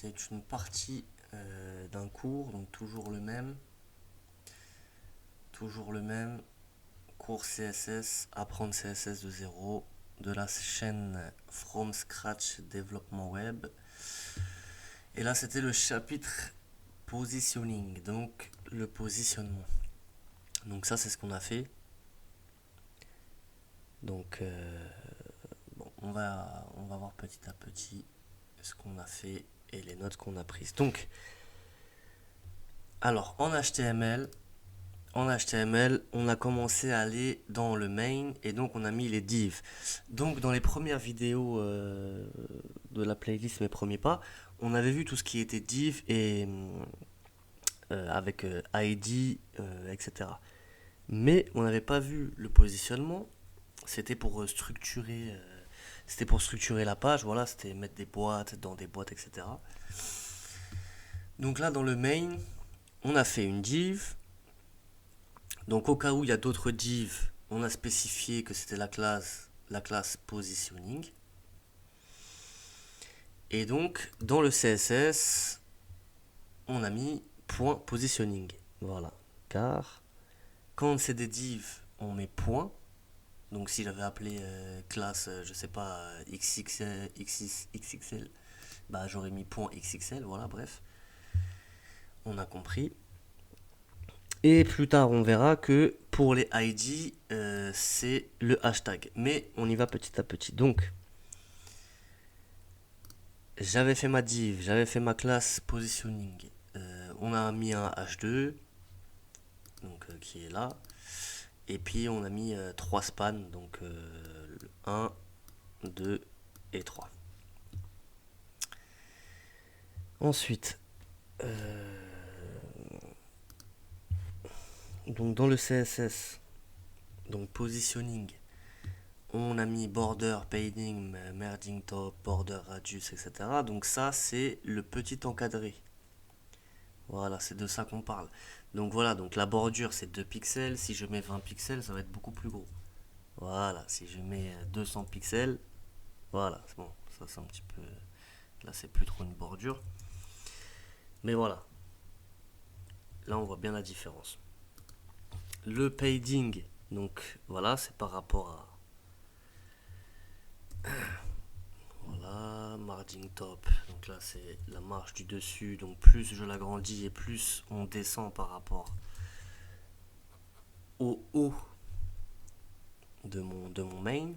c'est une partie d'un cours, donc toujours le même cours CSS, apprendre CSS de zéro, de la chaîne From Scratch Développement Web. Et là, c'était le chapitre Positioning, donc le positionnement. Donc ça, c'est ce qu'on a fait. Donc, bon, on va voir petit à petit ce qu'on a fait et les notes qu'on a prises. Donc, alors, en HTML, on a commencé à aller dans le main et donc on a mis les divs. Donc, dans les premières vidéos de la playlist Mes premiers pas, on avait vu tout ce qui était div et avec ID, etc. Mais on n'avait pas vu le positionnement. C'était pour structurer la page. Voilà, c'était mettre des boîtes dans des boîtes, etc. Donc là, dans le main, on a fait une div. Donc au cas où il y a d'autres divs, on a spécifié que c'était la classe positioning. Et donc dans le CSS, on a mis point positioning. Voilà. Car quand c'est des divs, on met point. Donc si j'avais appelé classe, je sais pas, XXL, bah j'aurais mis point XXL, voilà, bref. On a compris. Et plus tard, on verra que pour les ID, c'est le hashtag. Mais on y va petit à petit. Donc, j'avais fait ma div, j'avais fait ma classe positioning. On a mis un H2, donc qui est là. Et puis on a mis 3 spans, donc 1, 2 et 3. Ensuite, donc dans le CSS, donc positioning, on a mis border, padding, merging top, border, radius, etc. Donc ça, c'est le petit encadré. Voilà, c'est de ça qu'on parle. Donc voilà, donc la bordure, c'est 2 pixels. Si je mets 20 pixels, ça va être beaucoup plus gros. Voilà, si je mets 200 pixels, voilà, c'est bon. Ça, c'est un petit peu... Là, c'est plus trop une bordure. Mais voilà. Là, on voit bien la différence. Le padding, donc voilà, c'est par rapport à... Voilà, margin top. Donc là, c'est la marge du dessus. Donc plus je l'agrandis et plus on descend par rapport au haut de mon main.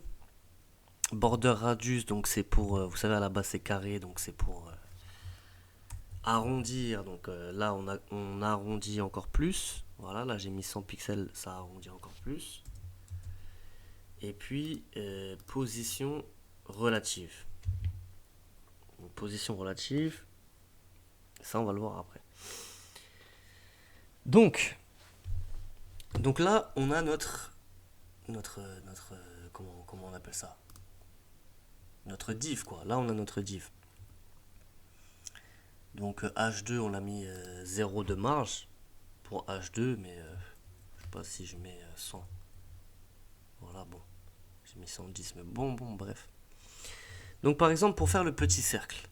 Border radius, donc c'est pour, vous savez, à la base c'est carré, donc c'est pour arrondir. Donc là, on arrondit encore plus. Voilà, là j'ai mis 100 pixels, ça arrondit encore plus. Et puis, position relative. Donc, position relative, ça on va le voir après. Donc là, on a notre comment on appelle ça, notre div, quoi. Là, on a notre div. Donc H2, on a mis 0 de marge pour H2, mais je sais pas si je mets 100. Voilà, bon. J'ai mis 110, mais bon, bref. Donc par exemple, pour faire le petit cercle.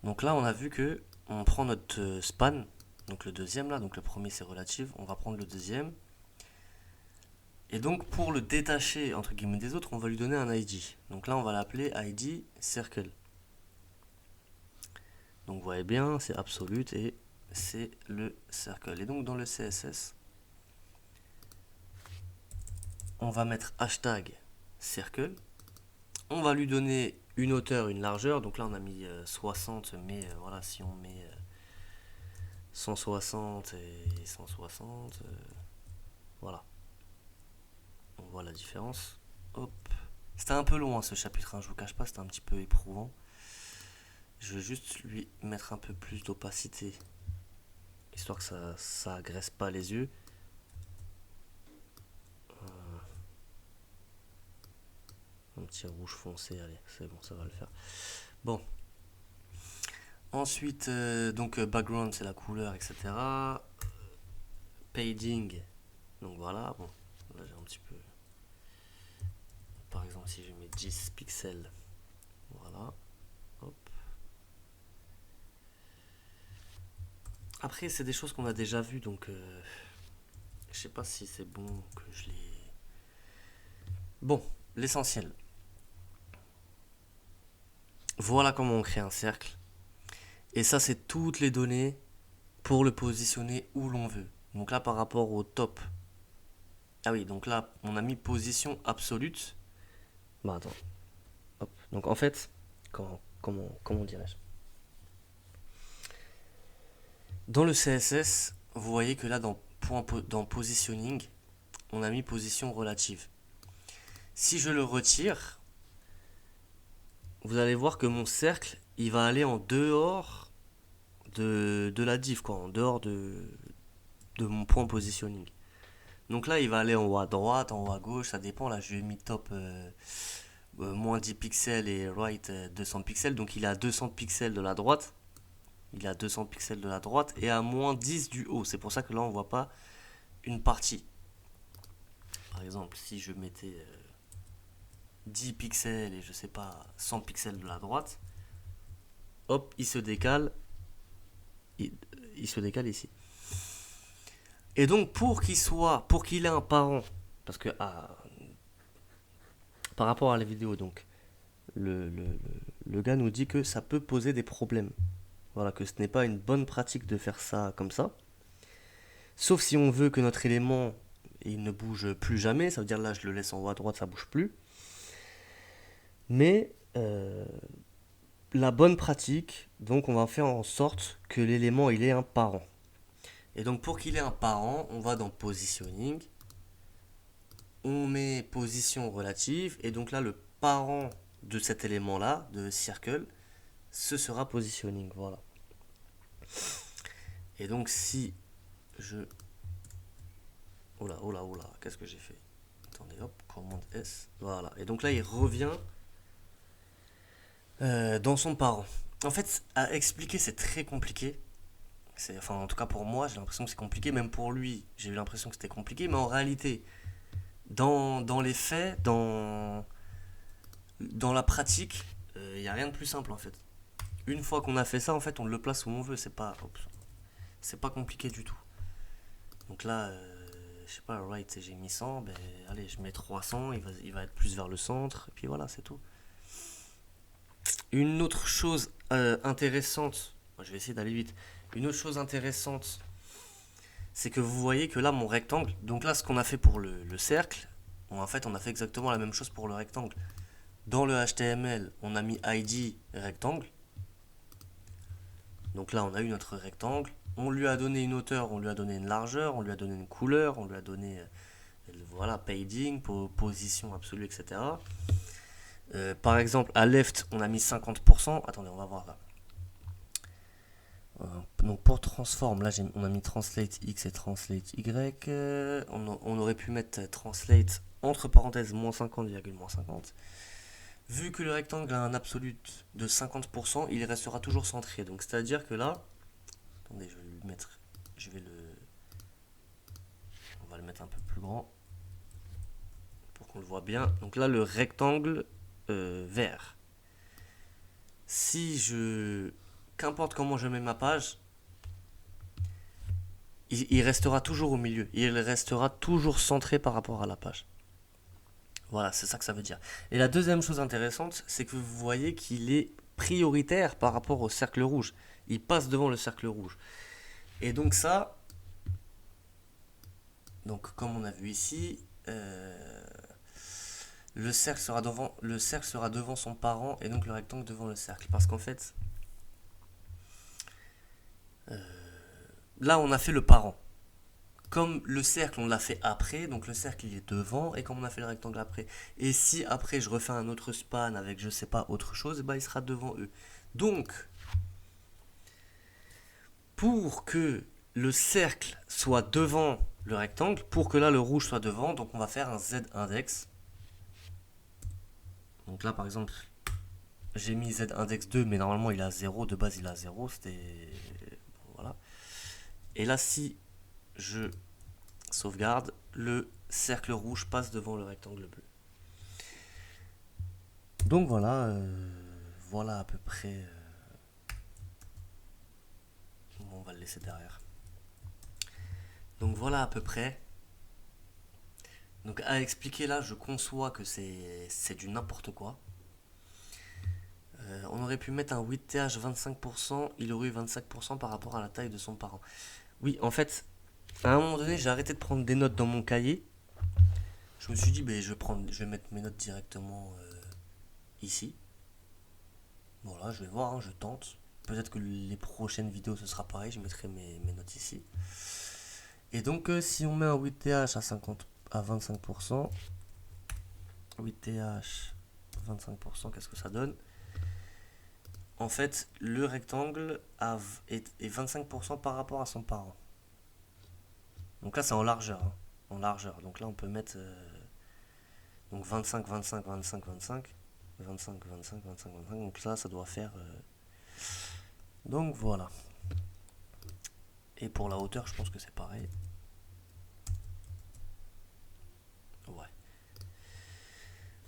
Donc là, on a vu que on prend notre span, donc le deuxième là, donc le premier c'est relatif, on va prendre le deuxième. Et donc pour le détacher entre guillemets des autres, on va lui donner un ID. Donc là, on va l'appeler ID circle. Donc vous voyez bien, c'est absolute et c'est le circle. Et donc dans le CSS, on va mettre hashtag circle. On va lui donner une hauteur, une largeur. Donc là on a mis 60, mais voilà, si on met 160 et 160, voilà. On voit la différence. Hop. C'était un peu long ce chapitre, hein, je vous cache pas, c'était un petit peu éprouvant. Je vais juste lui mettre un peu plus d'opacité, histoire que ça agresse pas les yeux. Un petit rouge foncé, allez, c'est bon, ça va le faire. Bon. Ensuite, donc background, c'est la couleur, etc. Padding, donc voilà, bon, là j'ai un petit peu... Par exemple, si je mets 10 pixels, voilà. Après, c'est des choses qu'on a déjà vues, donc je sais pas si c'est bon que je les... Bon, l'essentiel. Voilà comment on crée un cercle. Et ça, c'est toutes les données pour le positionner où l'on veut. Donc là, par rapport au top. Ah oui, donc là, on a mis position absolue. Bah attends. Hop. Donc en fait, comment dirais-je? Dans le CSS, vous voyez que là, dans positioning, on a mis position relative. Si je le retire, vous allez voir que mon cercle, il va aller en dehors de la div, quoi, en dehors de mon point positioning. Donc là, il va aller en haut à droite, en haut à gauche, ça dépend. Là, je lui ai mis top moins 10 pixels et right 200 pixels. Donc il est à 200 pixels de la droite. Il est à 200 pixels de la droite et à moins 10 du haut. C'est pour ça que là, on voit pas une partie. Par exemple, si je mettais 10 pixels et je sais pas 100 pixels de la droite, hop, il se décale. Il se décale ici. Et donc pour qu'il ait un parent, parce que par rapport à la vidéo, donc le gars nous dit que ça peut poser des problèmes. Voilà, que ce n'est pas une bonne pratique de faire ça comme ça. Sauf si on veut que notre élément il ne bouge plus jamais, ça veut dire là je le laisse en haut à droite, ça bouge plus. Mais la bonne pratique, donc on va faire en sorte que l'élément il ait un parent. Et donc pour qu'il ait un parent, on va dans positioning, on met position relative, et donc là le parent de cet élément là, de circle, ce sera positioning, voilà. Et donc si je... Oh là, qu'est-ce que j'ai fait? Attendez, hop, commande S, voilà. Et donc là il revient dans son parent. En fait, à expliquer c'est très compliqué. Enfin, en tout cas pour moi, j'ai l'impression que c'est compliqué. Même pour lui, j'ai eu l'impression que c'était compliqué. Mais en réalité, dans les faits, dans la pratique, il n'y a rien de plus simple en fait. Une fois qu'on a fait ça, en fait, on le place où on veut. C'est pas compliqué du tout. Donc là, je sais pas, right, j'ai mis 100. Ben, allez, je mets 300. Il va être plus vers le centre. Et puis voilà, c'est tout. Une autre chose intéressante, je vais essayer d'aller vite. Une autre chose intéressante, c'est que vous voyez que là, mon rectangle, donc là, ce qu'on a fait pour le cercle, en fait, on a fait exactement la même chose pour le rectangle. Dans le HTML, on a mis ID rectangle. Donc là, on a eu notre rectangle. On lui a donné une hauteur, on lui a donné une largeur, on lui a donné une couleur, on lui a donné voilà, padding, position absolue, etc. Par exemple, à left, on a mis 50%. Attendez, on va voir là. Donc pour transform, là on a mis translate x et translate y. On aurait pu mettre translate entre parenthèses moins 50, moins 50. Vu que le rectangle a un absolu de 50%, il restera toujours centré. Donc c'est à dire que là, attendez, je vais lui mettre, on va le mettre un peu plus grand pour qu'on le voit bien. Donc là le rectangle vert. Si je, qu'importe comment je mets ma page, il restera toujours au milieu. Il restera toujours centré par rapport à la page. Voilà, c'est ça que ça veut dire. Et la deuxième chose intéressante, c'est que vous voyez qu'il est prioritaire par rapport au cercle rouge. Il passe devant le cercle rouge. Et donc ça, donc comme on a vu ici, le cercle sera devant son parent et donc le rectangle devant le cercle. Parce qu'en fait, là on a fait le parent. Comme le cercle on l'a fait après, donc le cercle il est devant, et comme on a fait le rectangle après. Et si après je refais un autre span avec je sais pas autre chose, bah, il sera devant eux. Donc, pour que le cercle soit devant le rectangle, pour que là le rouge soit devant, donc on va faire un Z index. Donc là par exemple, j'ai mis Z index 2, mais normalement il est à 0, de base il est à 0, c'était... Voilà. Et là si je sauvegarde, le cercle rouge passe devant le rectangle bleu. Donc voilà, voilà à peu près on va le laisser derrière. Donc voilà à peu près. Donc à expliquer là, je conçois que c'est du n'importe quoi. On aurait pu mettre un 8TH 25%, il aurait eu 25% par rapport à la taille de son parent. Oui, en fait, à un moment donné, j'ai arrêté de prendre des notes dans mon cahier. Je me suis dit, ben, je vais mettre mes notes directement ici. Voilà, je vais voir, hein, je tente. Peut-être que les prochaines vidéos, ce sera pareil, je mettrai mes notes ici. Et donc, si on met un 8TH à 25%, 8TH 25%, qu'est-ce que ça donne? En fait, le rectangle est 25% par rapport à son parent. Donc là, c'est en largeur, hein, en largeur. Donc là, on peut mettre donc 25, 25, 25, 25. 25, 25, 25, 25. Donc ça doit faire... Donc voilà. Et pour la hauteur, je pense que c'est pareil. Ouais.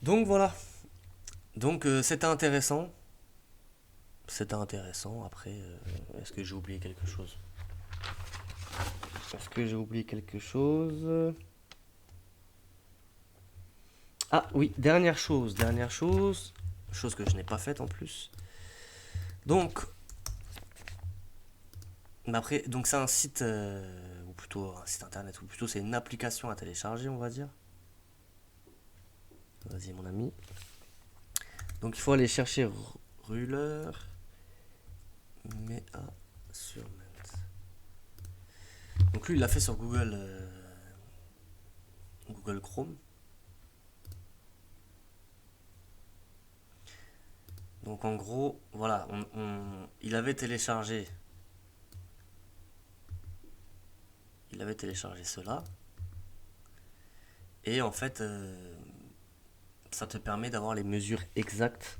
Donc voilà. Donc c'était intéressant. C'était intéressant. Après, est-ce que j'ai oublié quelque chose? Est-ce que j'ai oublié quelque chose? Ah oui, dernière chose, chose que je n'ai pas faite en plus. Donc, après, donc c'est un site, ou plutôt un site internet, ou plutôt c'est une application à télécharger, on va dire. Vas-y mon ami. Donc il faut aller chercher Ruler, Measurement. Donc lui il l'a fait sur Google Chrome. Donc en gros, voilà, il avait téléchargé cela. Et en fait, ça te permet d'avoir les mesures exactes.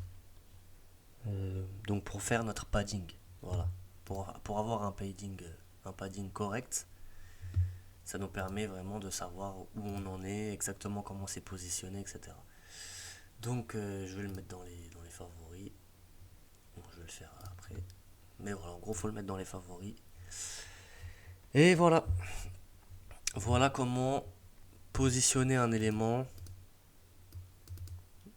Donc pour faire notre padding. Voilà. Pour avoir un padding correct, ça nous permet vraiment de savoir où on en est, exactement comment c'est positionné, etc. Donc je vais le mettre dans les favoris. Bon, je vais le faire après. Mais voilà, en gros, faut le mettre dans les favoris. Et voilà. Voilà comment positionner un élément.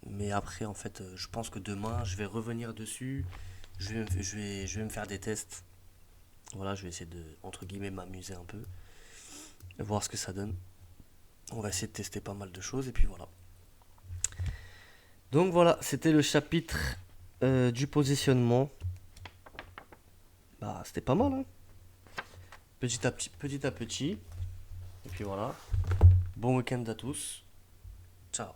Mais après, en fait, je pense que demain, je vais revenir dessus. Je vais me faire des tests. Voilà, je vais essayer de, entre guillemets, m'amuser un peu. Voir ce que ça donne. On va essayer de tester pas mal de choses. Et puis voilà. Donc voilà, c'était le chapitre du positionnement. Bah, c'était pas mal, hein. Petit à petit. Et puis voilà. Bon week-end à tous. Ciao.